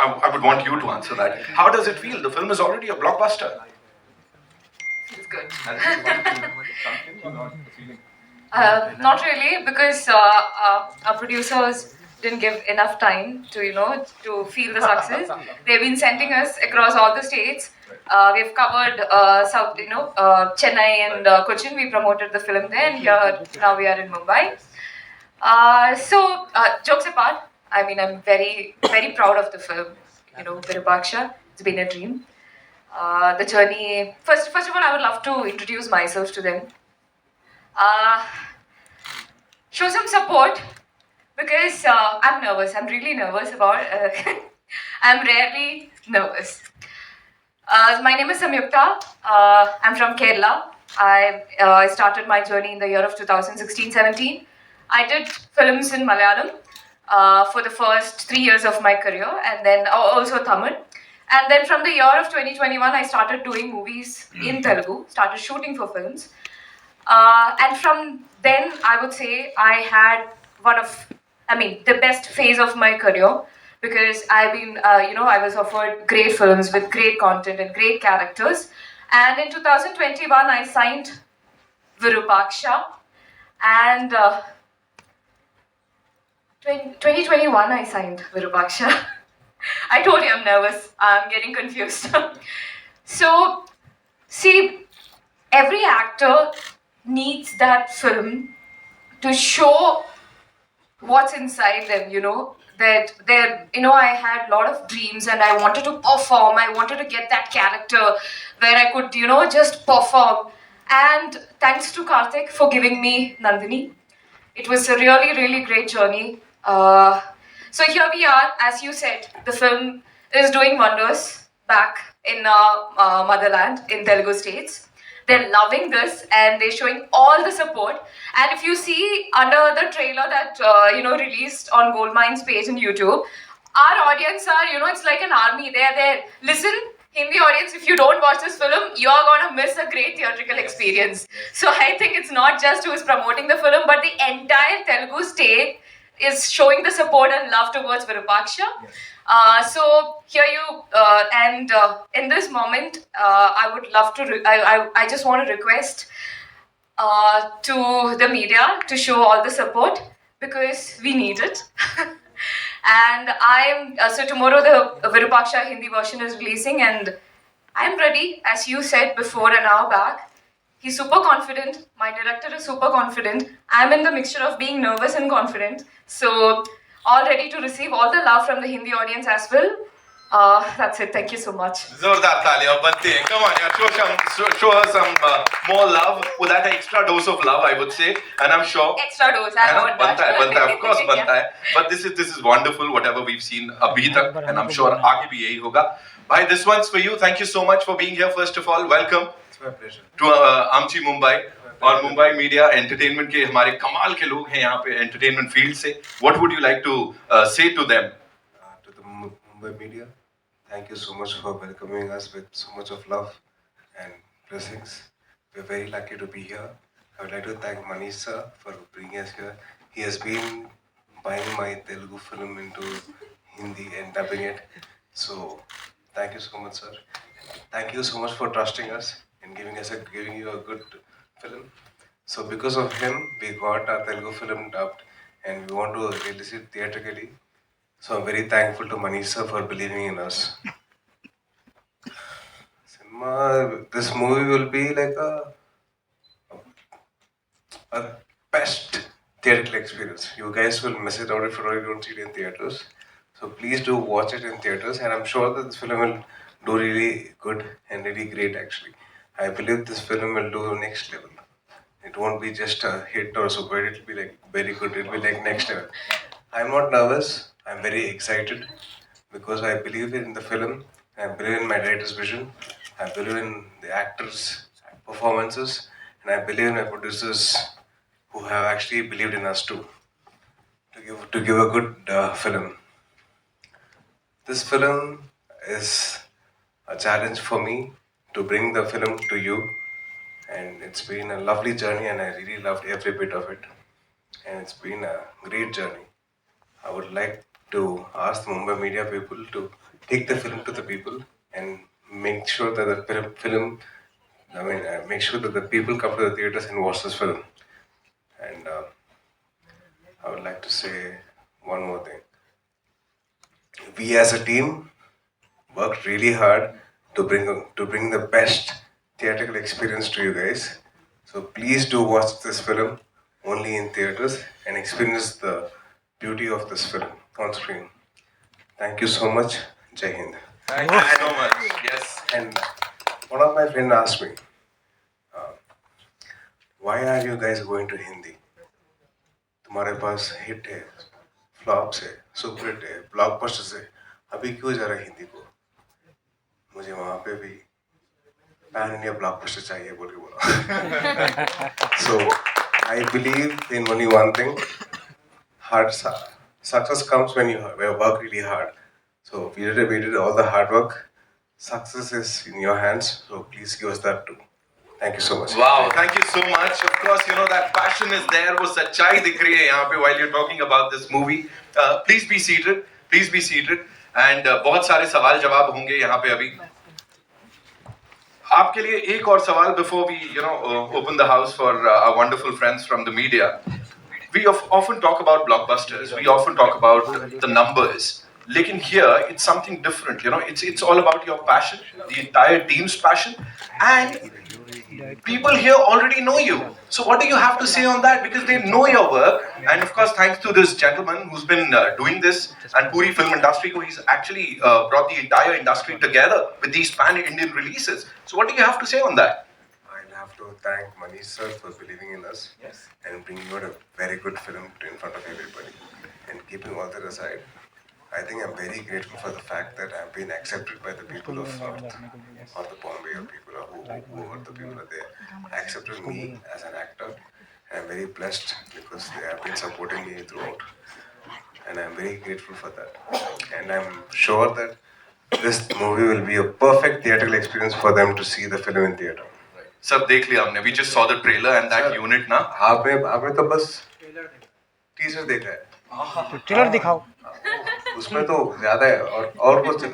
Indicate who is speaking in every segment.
Speaker 1: I would want you to answer that. How does it feel? The film is already a blockbuster.
Speaker 2: It's good.
Speaker 1: Feeling.
Speaker 2: Not really, because our producers didn't give enough time to to feel the success. They've been sending us across all the states. We've covered South, Chennai and Cochin. We promoted the film there, and here now we are in Mumbai. Jokes apart, I mean, I'm very, very proud of the film. Virupaksha. It's been a dream. The journey. First of all, I would love to introduce myself to them. Uh, Show some support because I'm nervous. I'm really nervous about. I'm rarely nervous. My name is Samyuktha. I'm from Kerala. I started my journey in the year of 2016-17. I did films in Malayalam for the first 3 years of my career, and then also Tamil. And then from the year of 2021, I started doing movies in Telugu, started shooting for films. And from then, I would say I had the best phase of my career because I've been, I was offered great films with great content and great characters. And in 2021, I signed Virupaksha. And 2021, I signed Virupaksha. I told you I'm nervous. I'm getting confused. So, see, every actor needs that film to show what's inside them, that I had a lot of dreams and I wanted to perform. I wanted to get that character where I could, just perform. And thanks to Karthik for giving me Nandini. It was a really, really great journey. So here we are, as you said, the film is doing wonders back in our motherland, in Telugu states. They're loving this and they're showing all the support. And if you see under the trailer that released on Goldmine's page on YouTube, our audience are, it's like an army. They're there. Listen, Hindi audience, if you don't watch this film, you're gonna miss a great theatrical experience. So I think it's not just who's promoting the film, but the entire Telugu state is showing the support and love towards Virupaksha. So here you in this moment, I would love to. I just want to request to the media to show all the support because we need it. And I'm so tomorrow the Virupaksha Hindi version is releasing, and I'm ready, as you said before an hour back. He's super confident. My director is super confident. I'm in the mixture of being nervous and confident. So, all ready to receive all the love from the Hindi audience as well. That's it. Thank you so much.
Speaker 1: Zordar taaliyan, bante. Come on, yeah, show her some more love. With that extra dose of love, I would say, and I'm sure.
Speaker 2: Extra dose. I want that.
Speaker 1: Banta hai, of course, banta hai. But this is wonderful. Whatever we've seen abhi tak, and I'm sure aage bhi yahi hoga. Bhai, this one's for you. Thank you so much for being here. First of all, welcome.
Speaker 3: My pleasure.
Speaker 1: To आमची मुंबई और Mumbai media entertainment के हमारे कमाल के लोग हैं यहाँ पे एंटरटेनमेंट फील्ड से. What would you like to say to them?
Speaker 3: To the Mumbai media, thank you so much for welcoming us with so much of love and blessings. We're very lucky to be here. I would like to thank Manish sir for bringing us here. He has been buying my Telugu film into Hindi and dubbing it. So thank you so much, sir. Thank you so much for trusting us and giving you a good film. So because of him, we got our Telugu film dubbed and we want to release it theatrically. So I'm very thankful to Manish sir for believing in us. This movie will be like a best theatrical experience. You guys will miss it out if you don't see it in theaters. So please do watch it in theaters, and I'm sure that this film will do really good and really great actually. I believe this film will do next level. It won't be just a hit or super, it'll be like very good, it'll be like next level. I'm not nervous, I'm very excited because I believe in the film, I believe in my director's vision, I believe in the actors' performances, and I believe in my producers who have actually believed in us too, to give a good film. This film is a challenge for me to bring the film to you, and it's been a lovely journey and I really loved every bit of it, and it's been a great journey. I would like to ask the Mumbai media people to take the film to the people and make sure that the make sure that the people come to the theaters and watch this film. And I would like to say one more thing. We as a team worked really hard to bring the best theatrical experience to you guys. So please do watch this film only in theaters and experience the beauty of this film on screen. Thank you so much. Jai Hind.
Speaker 1: Thank you so much. Yes.
Speaker 3: And one of my friends asked me, why are you guys going to Hindi? तुम्हारे पास hit है, flops है, super hit है, blockbusters है, अभी क्यों जा रहा है हिंदी को? मुझे वहाँ पे भी पैन इंडिया ब्लॉकबस्टर चाहिए बोल के बोला. So I believe in only one thing. Success comes when you work really hard. So we did all the hard work. Success is in your hands. So please give us that too. Thank you so much.
Speaker 1: Wow, thank you so much. Of course, you know that passion is there. वो सच्चाई दिख रही है यहाँ पे while you're talking about this movie. Please be seated. Please be seated. And बहुत सारे सवाल जवाब होंगे यहाँ पे अभी. आपके लिए एक और सवाल before we open the house for our wonderful friends from the media. We often talk about blockbusters. We often talk about the numbers. Lekin here it's something different. It's all about your passion, the entire team's passion, and people here already know you. So what do you have to say on that? Because they know your work, and of course, thanks to this gentleman who's been doing this, and Puri film industry, he's actually brought the entire industry together with these pan-Indian releases. So what do you have to say on that?
Speaker 3: I'll have to thank Manish sir for believing in us and bringing out a very good film in front of everybody. And keeping all that aside, I think I'm very grateful for the fact that I've been accepted by the people of North, or the Bombay, or people who are the people that they accepted me as an actor. And I'm very blessed because they have been supporting me throughout. And I'm very grateful for that. And I'm sure that this movie will be a perfect theatrical experience for them to see the film in theater.
Speaker 1: सब देख लिया हमने. We just saw the trailer and that unit ना.
Speaker 3: आपने तो बस teaser देखा है.
Speaker 4: ट्रेलर दिखाओ.
Speaker 3: उसमें तो ज्यादा है और कुछ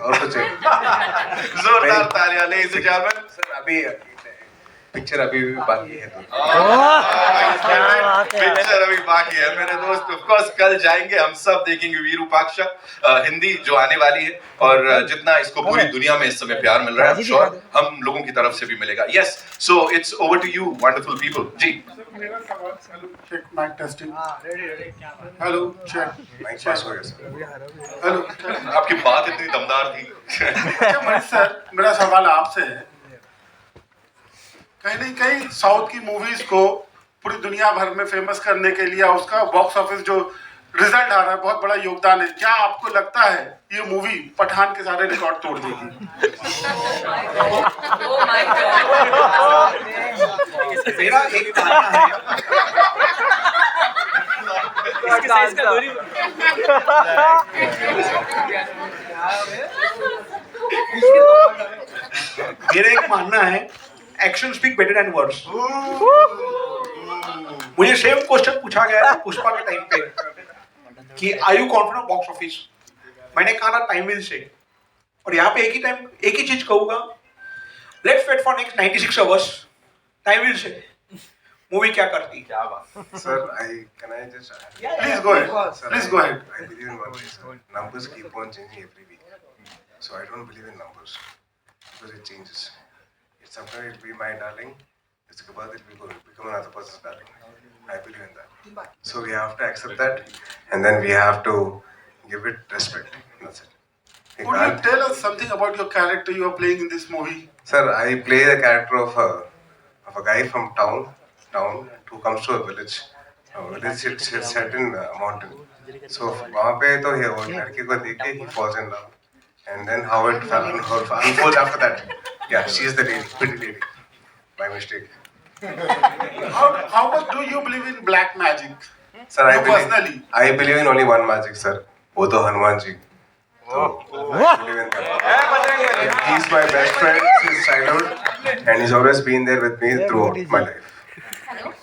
Speaker 1: जोरदार तालियां ladies and gentlemen.
Speaker 3: सर अभी पिक्चर अभी भी बाकी है.
Speaker 1: पिक्चर अभी बाकी है मेरे दोस्त. ऑफ कोर्स कल जाएंगे हम सब देखेंगे वीरूपाक्षा हिंदी जो आने वाली है, और जितना इसको पूरी दुनिया में इस समय प्यार मिल रहा है, श्योर हम लोगों की तरफ से भी मिलेगा. Yes, so it's over to you wonderful people. जी
Speaker 5: मेरा सवाल. Hello check mic testing. Hello check
Speaker 3: mic pass हो गया सर.
Speaker 5: हेलो.
Speaker 1: आपकी बात इतनी दमदार थी.
Speaker 5: अच्छा मनीष सर, मेरा सवाल आपसे है. कहीं नहीं कहीं साउथ की मूवीज को पूरी दुनिया भर में फेमस करने के लिए उसका बॉक्स ऑफिस जो रिजल्ट आ रहा है बहुत बड़ा योगदान है. क्या आपको लगता है ये मूवी पठान के सारे रिकॉर्ड तोड़ देगी?
Speaker 6: मेरा एक मानना है. मेरा एक मानना है, action speak better than words. मुझे सेम क्वेश्चन पूछा गया था पुष्पा के टाइम पे कि are you confident box office. मैंने कहा था टाइम विल से, और यहाँ पे एक ही चीज कहूंगा, let's wait for next 96 hours. Time will say movie क्या करती. क्या बात.
Speaker 3: Sir, can I just
Speaker 5: Please go ahead.
Speaker 3: Sir,
Speaker 5: Please go ahead.
Speaker 3: I believe in one thing, sir. Numbers keep on changing every week. So I don't believe in numbers because it changes. Sometimes it will be my darling. It's about it will become another person's darling. I believe in that. So we have to accept that, and then we have to give it respect. That's it. We
Speaker 5: Could you
Speaker 3: can't-
Speaker 5: tell us something about your character you are playing in this movie?
Speaker 3: Sir, I play the character of a guy from town who comes to a village. A village it's set in a mountain. So वहाँ पे तो वो लड़की को देख के he falls in love, and then how it unfolds after that. Yeah, she is the lady, pretty lady, by mistake.
Speaker 5: How much do you believe in black magic?
Speaker 3: Sir,
Speaker 5: You personally?
Speaker 3: I believe in only one magic, sir. वो तो Hanuman ji. So, I believe in that. He's my best friend since childhood, and he's always been there with me throughout my life.
Speaker 2: Hello.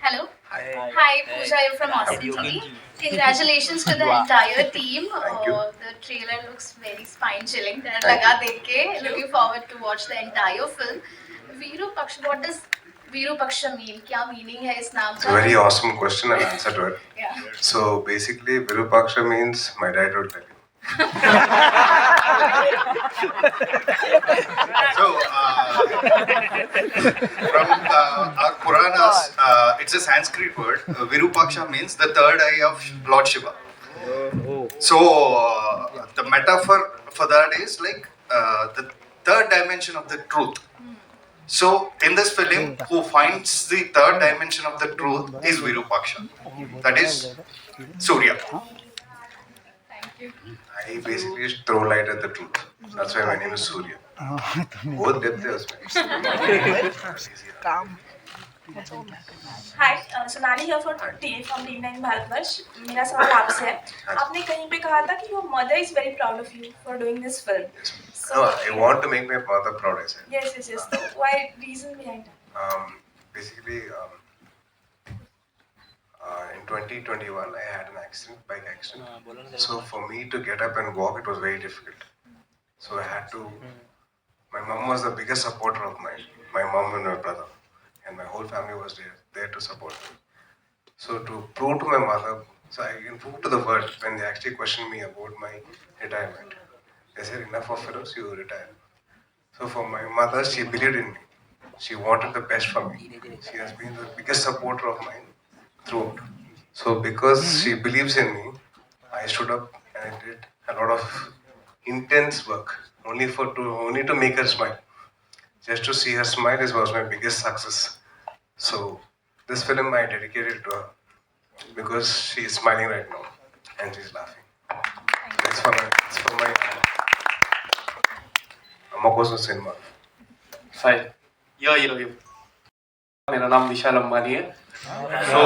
Speaker 2: Hello.
Speaker 4: Hi, Pooja, you're from Austin TV. Congratulations to the entire team.
Speaker 3: Thank you.
Speaker 4: The trailer looks very spine-chilling. Looking forward to watch the entire film. Virupaksha, what does Virupaksha mean? Kya meaning hai is naam
Speaker 3: It's a very awesome question and answer to it.
Speaker 4: Yeah.
Speaker 3: So basically, Virupaksha means my dad will tell you.
Speaker 7: So, from our Puranas, it's a Sanskrit word. Virupaksha means the third eye of Lord Shiva. So, the metaphor for that is like the third dimension of the truth. So, in this film, who finds the third dimension of the truth is Virupaksha. That is Surya.
Speaker 3: I basically throw light at the truth. That's why my name is Surya. बहुत depth है उसमें.
Speaker 8: Hi Sonali here from team 9 Bharatvarsh. मेरा सवाल आपसे है. आपने कहीं पे कहा था कि your mother is very proud of you for doing this film.
Speaker 3: No, I want to make my mother proud, I said.
Speaker 8: Yes. So why reason behind it?
Speaker 3: Basically, in 2021, I had an accident, bike accident. So for me to get up and walk, it was very difficult. So I had to. My mom was the biggest supporter of mine. My mom and my brother, and my whole family was there to support me. So to prove to my mother, so I can prove to the world when they actually questioned me about my retirement. They said, enough of films, you retire. So for my mother, she believed in me. She wanted the best for me. She has been the biggest supporter of mine throughout. So because she believes in me, I stood up and I did a lot of intense work only to make her smile. Just to see her smile was my biggest success. So this film I dedicated to her because she is smiling right now and she's laughing. It's for my Amakoso cinema.
Speaker 9: हाय ये मेरा नाम विशाल अंबानी है. सो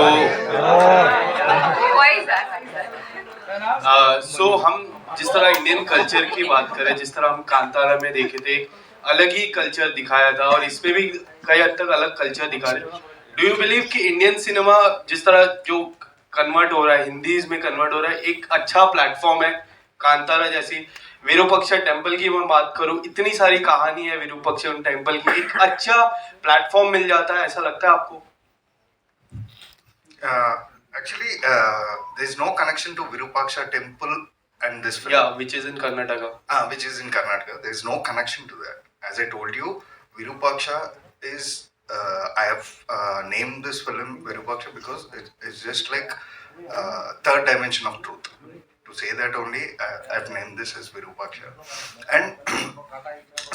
Speaker 2: Why is that?
Speaker 9: सो हम जिस तरह Indian culture की बात करें, जिस तरह हम कांतारा में देखे थे, अलग ही कल्चर दिखाया था और इसमें भी कई हद तक अलग कल्चर दिखा रहे. डू यू बिलीव कि इंडियन सिनेमा जिस तरह जो कन्वर्ट हो रहा है, हिंदीज में कन्वर्ट हो रहा है, एक अच्छा प्लेटफॉर्म है? कांतारा जैसी, विरूपक्षा टेम्पल की मैं बात करूं, इतनी सारी कहानी है विरूपक्षा टेम्पल की, एक अच्छा प्लेटफॉर्म मिल जाता है, ऐसा लगता है आपको?
Speaker 7: Actually, there is no connection to Virupaksha temple and this film.
Speaker 9: Yeah, which is in Karnataka.
Speaker 7: Which is in Karnataka. There is no connection to that. As I told you, Virupaksha is. I have named this film Virupaksha because it's just like third dimension of truth. To say that only, I've named this as Virupaksha. And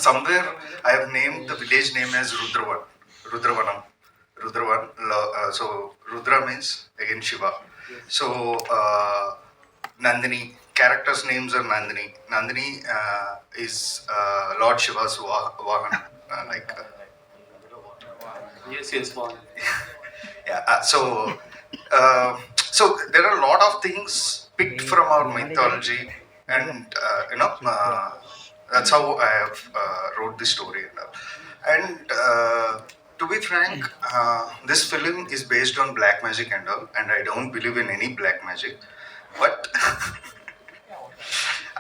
Speaker 7: somewhere I have named the village name as Rudravanam. So Rudra means again Shiva. So Nandini, characters' names are Nandini. Nandini is Lord Shiva's Vahana.
Speaker 9: Yes, one.
Speaker 7: Yeah. So there are a lot of things picked from our mythology, and that's how I have wrote this story and all. And to be frank, this film is based on black magic and all, and I don't believe in any black magic. But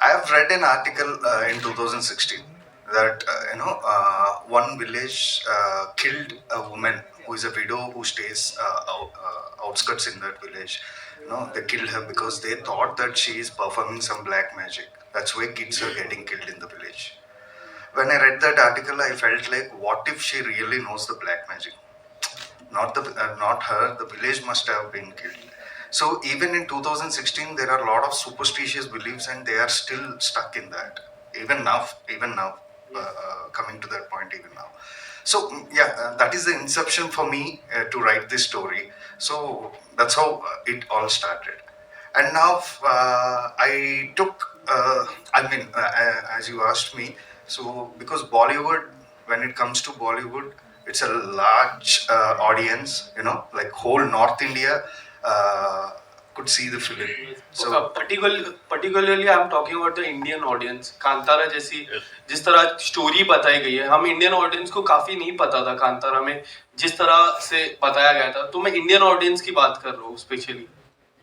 Speaker 7: I have read an article in 2016 that one village killed a woman who is a widow who stays outskirts in that village. They killed her because they thought that she is performing some black magic. That's why kids are getting killed in the village. When I read that article, I felt like, what if she really knows the black magic? Not her. The village must have been killed. So even in 2016, there are a lot of superstitious beliefs, and they are still stuck in that. Even now, coming to that point, even now. So yeah, that is the inception for me to write this story. So that's how it all started. And now I took, as you asked me, so because Bollywood, when it comes to Bollywood, it's a large audience, like whole North India could see the film. So
Speaker 9: particularly I'm talking about the Indian audience. Kantara जैसी जिस तरह story बताई गई है, हम Indian audience को काफी नहीं पता था कांतारा में जिस तरह से बताया गया था. तो मैं इंडियन ऑडियंस की बात कर रहा हूँ specially.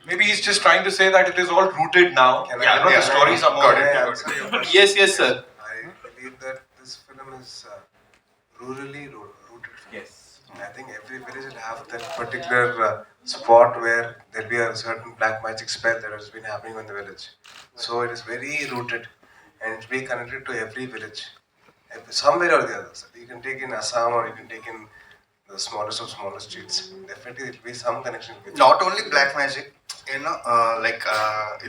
Speaker 1: Maybe he's just trying to say that it is all rooted now. The stories are more.
Speaker 9: Yes, sir.
Speaker 3: I believe that this film is rurally rooted.
Speaker 1: Yes.
Speaker 3: I think every village will have that particular spot where there'll be a certain black magic spell that has been happening in the village. So it is very rooted and it will be connected to every village. Somewhere or the other. So you can take in Assam or you can take in the smallest of smallest streets. Definitely there will be some connection with
Speaker 7: not only black magic, in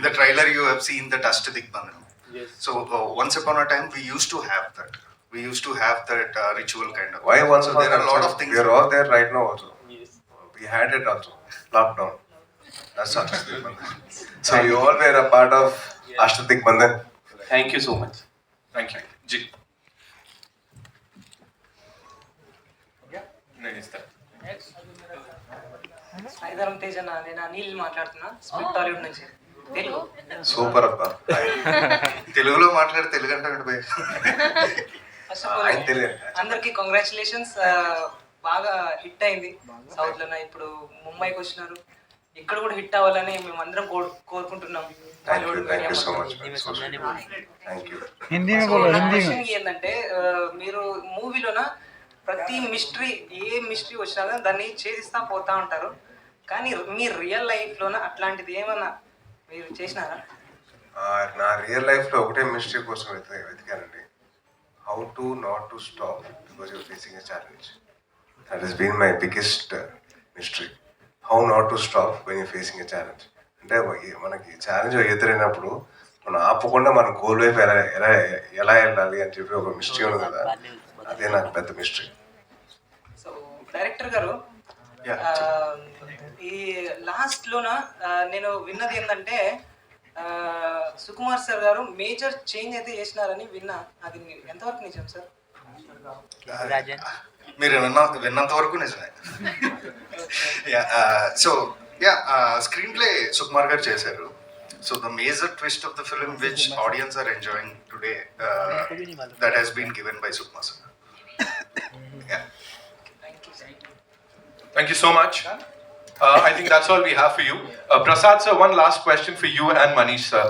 Speaker 7: the trailer you have seen the dust Digbandhan.
Speaker 9: Yes.
Speaker 7: So once upon a time we used to have that. We used to have that ritual kind of.
Speaker 3: Why once
Speaker 7: so
Speaker 3: upon
Speaker 7: there are a lot
Speaker 3: time?
Speaker 7: of things.
Speaker 3: We are all there right now also.
Speaker 9: Yes.
Speaker 3: We had it also. Lockdown. That's Ashtadik Bandhan. So you all were a part of Ashtadik Bandhan.
Speaker 9: Thank you so much.
Speaker 1: Thank you. Ji. नहीं इस तरह.
Speaker 10: సాయి ధరం తేజ్ అన్న నేను అనిల్ మాట్లాడుతున్నా Smith Tollywood నుంచి Telugu
Speaker 3: super అబ్బా
Speaker 7: తెలుగులో మాట్లాడితే తెలుగు అంటే
Speaker 10: ఫస్ట్ ఆఫ్ ఆల్ అందరికి కంగ్రాచులేషన్స్ బాగా హిట్ అయింది సౌత్ లోన ఇప్పుడు ముంబైకి వచ్చినారు ఇక్కడ కూడా హిట్ అవ్వాలని మేము అందరం కోరుకుంటున్నాం టాలీవుడ్ ఏంటంటే మీరు మూవీలోన ప్రతి మిస్టరీ ఏ మిస్టరీ వచ్చినా కానీ దాన్ని ఛేదిస్తా పోతా ఉంటారు కానీ మీ రియల్ లైఫ్లోన అట్లాంటిది ఏమన్నా మీరు చేసినారా?
Speaker 3: నా రియల్ లైఫ్లో ఒకటే మిస్టరీ కోసం వెతికానండి. How to not to stop because you're facing a challenge. That has been my biggest mystery. How not to stop when you facing a challenge. అంటే మనకి ఛాలెంజ్ ఎదురైనప్పుడు మనం ఆపకుండా మన గోల్ వైపు ఎలా వెళ్ళాలి అని చెప్పి ఒక మిస్టరీ ఉంది కదా, అదే నాకు పెద్ద మిస్టరీ.
Speaker 10: సో డైరెక్టర్ గారు ఈ లాస్ట్ లోన నేను విన్నది ఏంటంటే సుకుమార్ సార్ గారు మేజర్ చేంజ్ అయితే చేసినారని విన్నా, అది ఎంతవరకు నిజం సార్?
Speaker 7: మీరు విన్నంత వరకు నిజమే. సో స్క్రీన్ ప్లే సుకుమార్ గారు చేశారు. So the major twist of the film which audience are enjoying today that has been given by Sukumar sir. Yeah.
Speaker 1: Thank you so much. I think that's all we have for you. Prasad sir, one last question for you and Manish sir.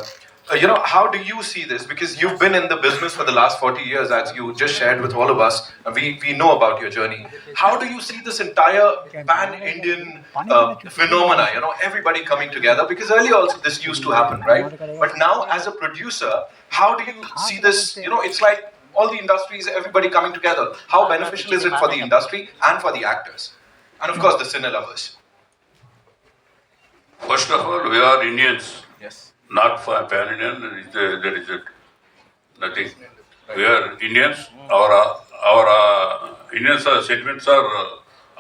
Speaker 1: How do you see this? Because you've been in the business for the last 40 years, as you just shared with all of us. We know about your journey. How do you see this entire pan-Indian phenomena? Everybody coming together. Because earlier also this used to happen, right? But now, as a producer, how do you see this? It's like all the industries, everybody coming together. How beneficial is it for the industry and for the actors? And of course, the cine lovers.
Speaker 11: First of all, we are Indians.
Speaker 1: Yes.
Speaker 11: Not for pan-Indian, there is nothing. We are Indians. Our Indians sentiments are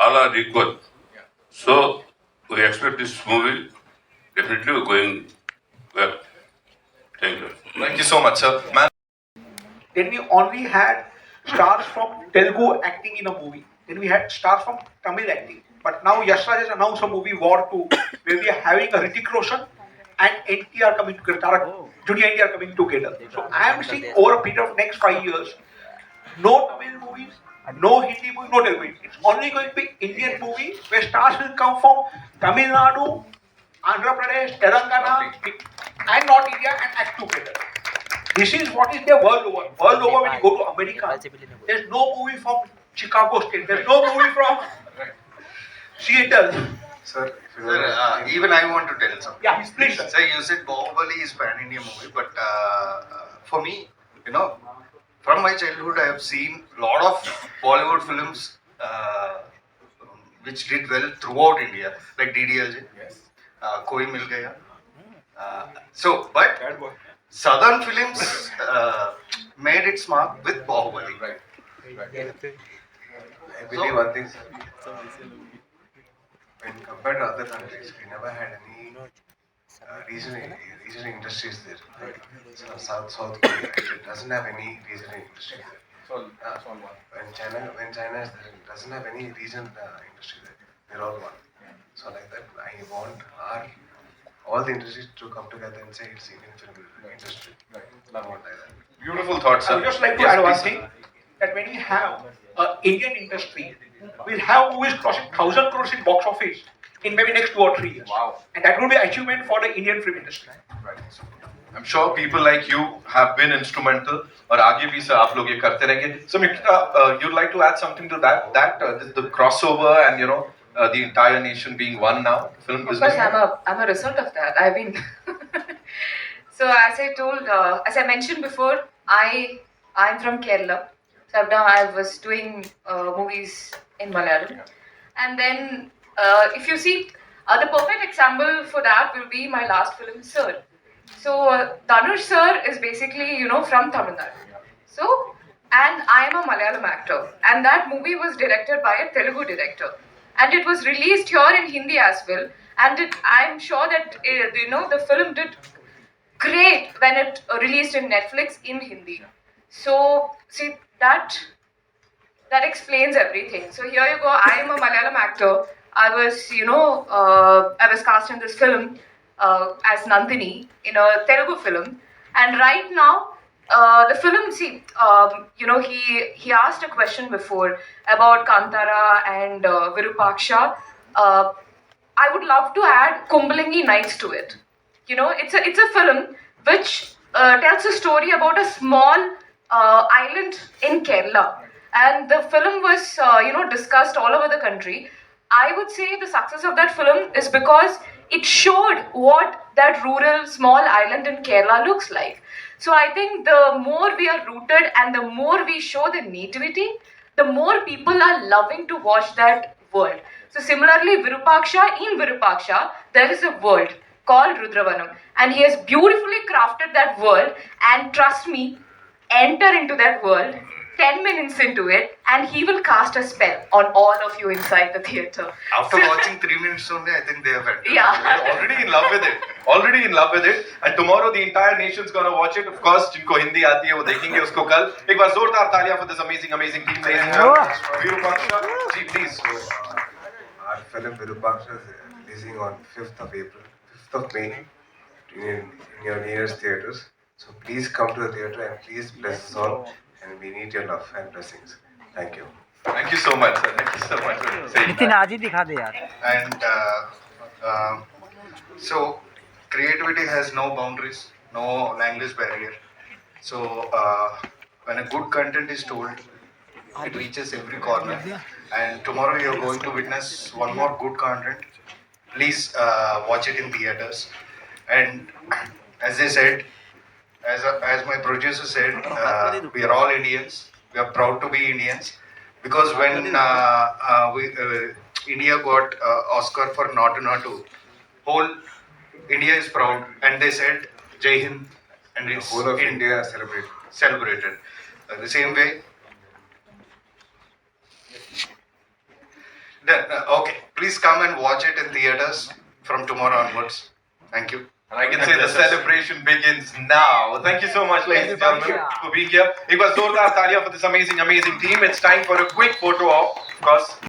Speaker 11: all are equal. So we expect this movie definitely going well. Thank you.
Speaker 1: Thank you so much, sir.
Speaker 6: Then we only had stars from Telugu acting in a movie. Then we had stars from Tamil acting. But now Yashraj has announced a movie War 2, where we are having a Hrithik Roshan and NTR coming together, Junior NTR coming together. So I am seeing over a period of next 5 years, no Tamil movies, no Hindi movie, no Telugu. It's only going to be Indian movie where stars will come from Tamil Nadu, Andhra Pradesh, Telangana, and North India and act together. This is what is there world over. World over, when you go to America, there's no movie from Chicago State. There's no movie from Seattle.
Speaker 3: Sir,
Speaker 7: Even I want to tell something.
Speaker 6: Yeah, please, sir.
Speaker 7: So you said Bahubali is pan-India movie, but for me, from my childhood, I have seen a lot of Bollywood films which did well throughout India, like DDLJ, Koi Mil Gaya. But Southern films made its mark with Bahubali.
Speaker 1: Right.
Speaker 3: I believe one thing, sir. When compared to other countries, we never had any regional industries there. So South Korea, it doesn't have any regional industry there. When China is there, it doesn't have any regional industry there. We're all one. So like that, I want our all the industries to come together and say it's Indian film industry. Love it like that.
Speaker 1: Beautiful thoughts,
Speaker 6: I
Speaker 1: sir.
Speaker 6: would just like to
Speaker 1: Yes,
Speaker 6: add one
Speaker 1: please,
Speaker 6: thing, that when we have Indian industry, we'll have movies crossing 1,000 crores in box office in maybe next 2 or 3 years.
Speaker 1: Wow.
Speaker 6: And that will be achievement for the Indian film industry.
Speaker 1: Right. I'm sure people like you have been instrumental. और आगे भी sir आप लोग ये करते रहेंगे. Samyuktha, you'd like to add something to that? The crossover and the entire nation being one now. Film
Speaker 2: Of
Speaker 1: business.
Speaker 2: course, I'm a result of that. I mean, so as I mentioned before, I'm from Kerala. So I was doing movies in Malayalam, and then if you see, the perfect example for that will be my last film, Sir. So Dhanush sir is basically from Tamil Nadu. So, and I am a Malayalam actor, and that movie was directed by a Telugu director, and it was released here in Hindi as well. And I'm sure that the film did great when it released in Netflix in Hindi. So see that explains everything. So here you go. I am a Malayalam actor. I was cast in this film as Nandini in a Telugu film, and right now the film. See, he asked a question before about Kantara and Virupaksha. I would love to add Kumbalingi Nights to it. It's a film which tells a story about a small island in Kerala, and the film was discussed all over the country. I would say the success of that film is because it showed what that rural small island in Kerala looks like. So I think the more we are rooted and the more we show the nativity, the more people are loving to watch that world. So similarly, in Virupaksha, there is a world called Rudravanam, and he has beautifully crafted that world, and trust me, enter into that world 10 minutes into it, and he will cast a spell on all of you inside the theatre.
Speaker 7: After watching 3 minutes only, I think they have entered.
Speaker 2: Yeah.
Speaker 1: We're already in love with it. Already in love with it. And tomorrow the entire nation's gonna watch it. Of course, जिनको हिंदी आती है वो देखेंगे उसको कल. एक बार जोरदार तालियां for this amazing team, ladies and gentlemen. Virupaksha, ji please.
Speaker 3: Our film Virupaksha is releasing on 5th of April, 5th of May in your nearest theatres. So please come to the theatre and please bless us all. And we need your love and blessings. Thank you.
Speaker 1: Thank you so much, sir. Thank you so much for saying that.
Speaker 12: आज ही दिखा दे यार.
Speaker 7: And so creativity has no boundaries, no language barrier. So when a good content is told, it reaches every corner. And tomorrow you are going to witness one more good content. Please watch it in theaters. And as I said, as my producer said, we are all Indians. We are proud to be Indians, because when India got Oscar for Natu Natu, whole India is proud, and they said Jai Hind, and it's
Speaker 3: Whole of
Speaker 7: in-
Speaker 3: India
Speaker 7: celebrated. The same way. Then, okay, please come and watch it in theaters from tomorrow onwards. Thank you.
Speaker 1: And I can say the celebration begins now. Thank you so much, ladies and gentlemen, for being here. एक बार जोरदार तालियां for this amazing team. It's time for a quick photo op, of course.